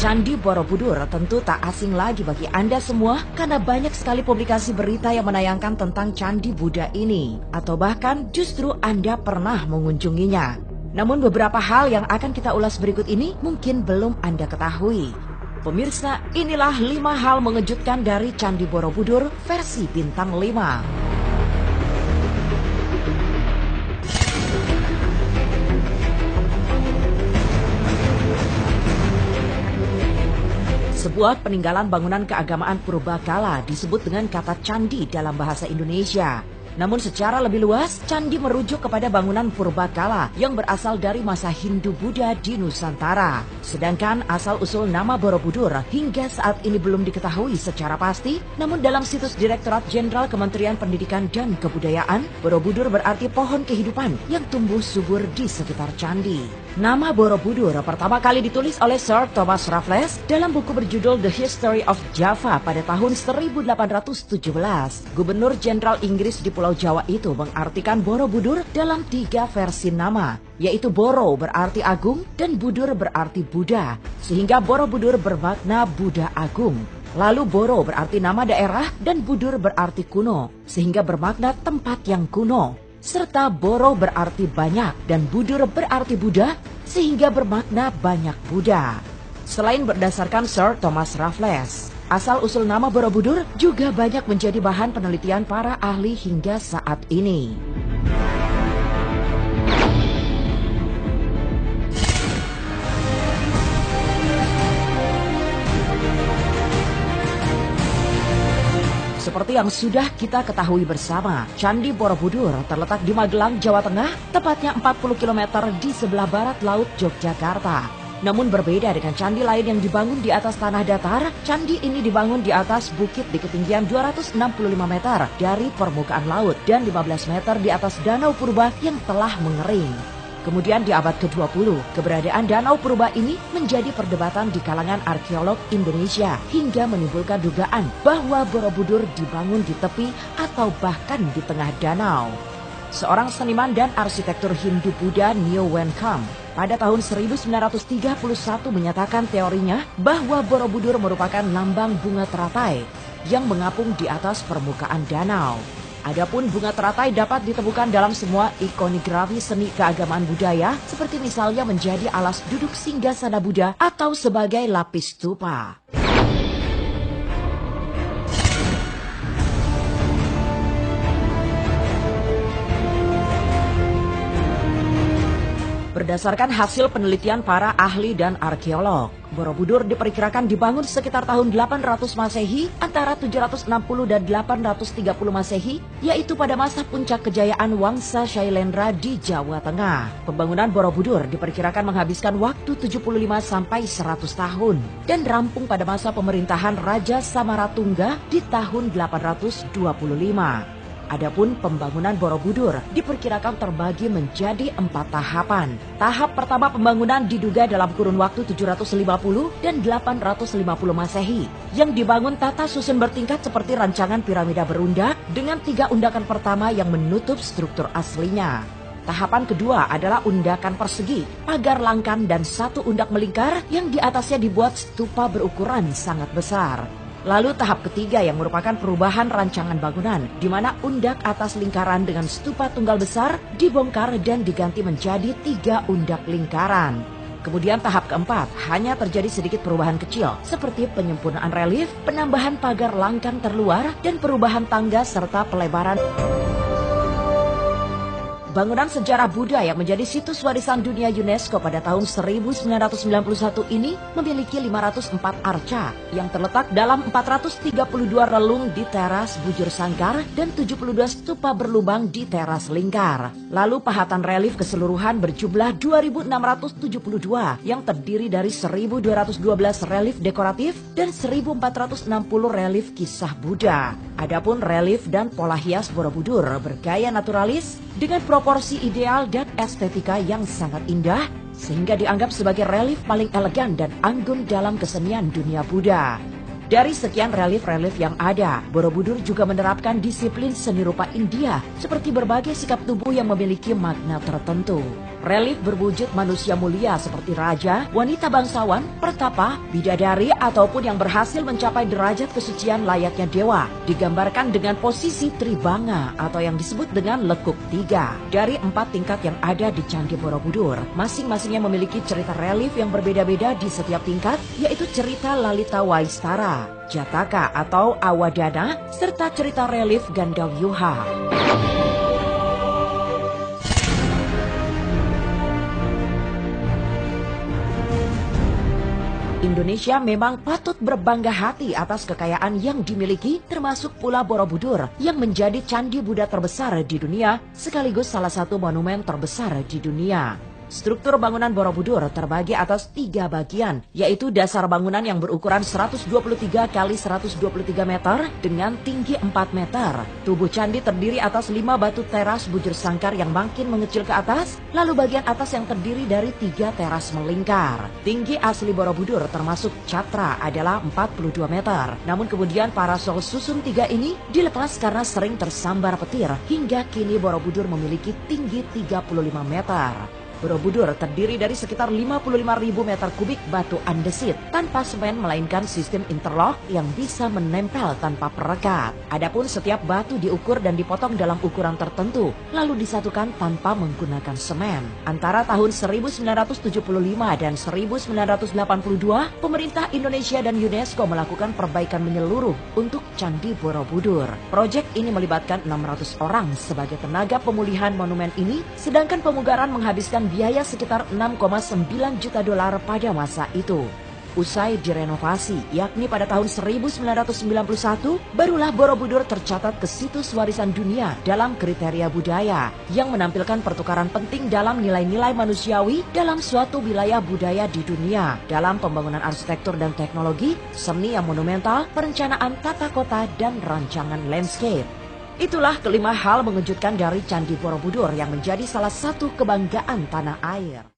Candi Borobudur tentu tak asing lagi bagi Anda semua karena banyak sekali publikasi berita yang menayangkan tentang Candi Buddha ini. Atau bahkan justru Anda pernah mengunjunginya. Namun beberapa hal yang akan kita ulas berikut ini mungkin belum Anda ketahui. Pemirsa, inilah 5 hal mengejutkan dari Candi Borobudur versi bintang 5. Sebuah peninggalan bangunan keagamaan purbakala disebut dengan kata candi dalam bahasa Indonesia. Namun secara lebih luas, candi merujuk kepada bangunan purbakala yang berasal dari masa Hindu-Buddha di Nusantara. Sedangkan asal-usul nama Borobudur hingga saat ini belum diketahui secara pasti, namun dalam situs Direktorat Jenderal Kementerian Pendidikan dan Kebudayaan, Borobudur berarti pohon kehidupan yang tumbuh subur di sekitar candi. Nama Borobudur pertama kali ditulis oleh Sir Thomas Raffles dalam buku berjudul The History of Java pada tahun 1817. Gubernur Jenderal Inggris di Pulau Jawa itu mengartikan Borobudur dalam 3 versi nama, yaitu Boro berarti agung dan Budur berarti Buddha, sehingga Borobudur bermakna Buddha Agung. Lalu Boro berarti nama daerah dan Budur berarti kuno, sehingga bermakna tempat yang kuno. Serta Boro berarti banyak dan Budur berarti Buddha, sehingga bermakna banyak Buddha. Selain berdasarkan Sir Thomas Raffles, asal-usul nama Borobudur juga banyak menjadi bahan penelitian para ahli hingga saat ini. Seperti yang sudah kita ketahui bersama, Candi Borobudur terletak di Magelang, Jawa Tengah, tepatnya 40 km di sebelah barat laut Yogyakarta. Namun berbeda dengan candi lain yang dibangun di atas tanah datar, candi ini dibangun di atas bukit di ketinggian 265 meter dari permukaan laut dan 15 meter di atas danau purba yang telah mengering. Kemudian di abad ke-20, keberadaan danau purba ini menjadi perdebatan di kalangan arkeolog Indonesia hingga menimbulkan dugaan bahwa Borobudur dibangun di tepi atau bahkan di tengah danau. Seorang seniman dan arsitektur Hindu-Buddha Neo Wen Kam pada tahun 1931 menyatakan teorinya bahwa Borobudur merupakan lambang bunga teratai yang mengapung di atas permukaan danau. Adapun bunga teratai dapat ditemukan dalam semua ikonigrafi seni keagamaan budaya, seperti misalnya menjadi alas duduk singgasana Buddha atau sebagai lapis stupa. Berdasarkan hasil penelitian para ahli dan arkeolog, Borobudur diperkirakan dibangun sekitar tahun 800 Masehi, antara 760 dan 830 Masehi, yaitu pada masa puncak kejayaan Wangsa Shailendra di Jawa Tengah. Pembangunan Borobudur diperkirakan menghabiskan waktu 75 sampai 100 tahun dan rampung pada masa pemerintahan Raja Samaratungga di tahun 825. Adapun pembangunan Borobudur diperkirakan terbagi menjadi 4 tahapan. Tahap pertama pembangunan diduga dalam kurun waktu 750 dan 850 Masehi, yang dibangun tata susun bertingkat seperti rancangan piramida berundak dengan 3 undakan pertama yang menutup struktur aslinya. Tahapan kedua adalah undakan persegi, pagar langkan dan 1 undak melingkar yang di atasnya dibuat stupa berukuran sangat besar. Lalu tahap ketiga yang merupakan perubahan rancangan bangunan, di mana undak atas lingkaran dengan stupa tunggal besar dibongkar dan diganti menjadi 3 undak lingkaran. Kemudian tahap keempat hanya terjadi sedikit perubahan kecil, seperti penyempurnaan relief, penambahan pagar langkan terluar, dan perubahan tangga serta pelebaran. Bangunan sejarah Buddha yang menjadi situs warisan dunia UNESCO pada tahun 1991 ini memiliki 504 arca yang terletak dalam 432 relung di teras bujur sangkar dan 72 stupa berlubang di teras lingkar. Lalu pahatan relief keseluruhan berjumlah 2.672 yang terdiri dari 1.212 relief dekoratif dan 1.460 relief kisah Buddha. Adapun relief dan pola hias Borobudur bergaya naturalis dengan proporsi ideal dan estetika yang sangat indah, sehingga dianggap sebagai relief paling elegan dan anggun dalam kesenian dunia Buddha. Dari sekian relief-relief yang ada, Borobudur juga menerapkan disiplin seni rupa India, seperti berbagai sikap tubuh yang memiliki makna tertentu. Relief berwujud manusia mulia seperti raja, wanita bangsawan, pertapa, bidadari, ataupun yang berhasil mencapai derajat kesucian layaknya dewa. Digambarkan dengan posisi tribanga atau yang disebut dengan lekuk 3. Dari 4 tingkat yang ada di Candi Borobudur, masing-masingnya memiliki cerita relief yang berbeda-beda di setiap tingkat, yaitu cerita Lalita Waistara, Jataka atau Awadana, serta cerita relief Gandawyuha. Indonesia memang patut berbangga hati atas kekayaan yang dimiliki, termasuk Pula Borobudur yang menjadi candi Buddha terbesar di dunia sekaligus salah satu monumen terbesar di dunia. Struktur bangunan Borobudur terbagi atas 3 bagian, yaitu dasar bangunan yang berukuran 123 kali 123 meter dengan tinggi 4 meter. Tubuh candi terdiri atas 5 batu teras bujur sangkar yang makin mengecil ke atas, lalu bagian atas yang terdiri dari 3 teras melingkar. Tinggi asli Borobudur termasuk catra adalah 42 meter. Namun kemudian parasol susun 3 ini dilepas karena sering tersambar petir, hingga kini Borobudur memiliki tinggi 35 meter. Borobudur terdiri dari sekitar 55.000 meter kubik batu andesit tanpa semen melainkan sistem interlock yang bisa menempel tanpa perekat. Adapun setiap batu diukur dan dipotong dalam ukuran tertentu lalu disatukan tanpa menggunakan semen. Antara tahun 1975 dan 1982, pemerintah Indonesia dan UNESCO melakukan perbaikan menyeluruh untuk Candi Borobudur. Proyek ini melibatkan 600 orang sebagai tenaga pemulihan monumen ini, sedangkan pemugaran menghabiskan biaya sekitar 6,9 juta dolar pada masa itu. Usai direnovasi, yakni pada tahun 1991, barulah Borobudur tercatat ke situs warisan dunia dalam kriteria budaya yang menampilkan pertukaran penting dalam nilai-nilai manusiawi dalam suatu wilayah budaya di dunia, dalam pembangunan arsitektur dan teknologi, seni yang monumental, perencanaan tata kota, dan rancangan landscape. Itulah kelima hal mengejutkan dari Candi Borobudur yang menjadi salah satu kebanggaan tanah air.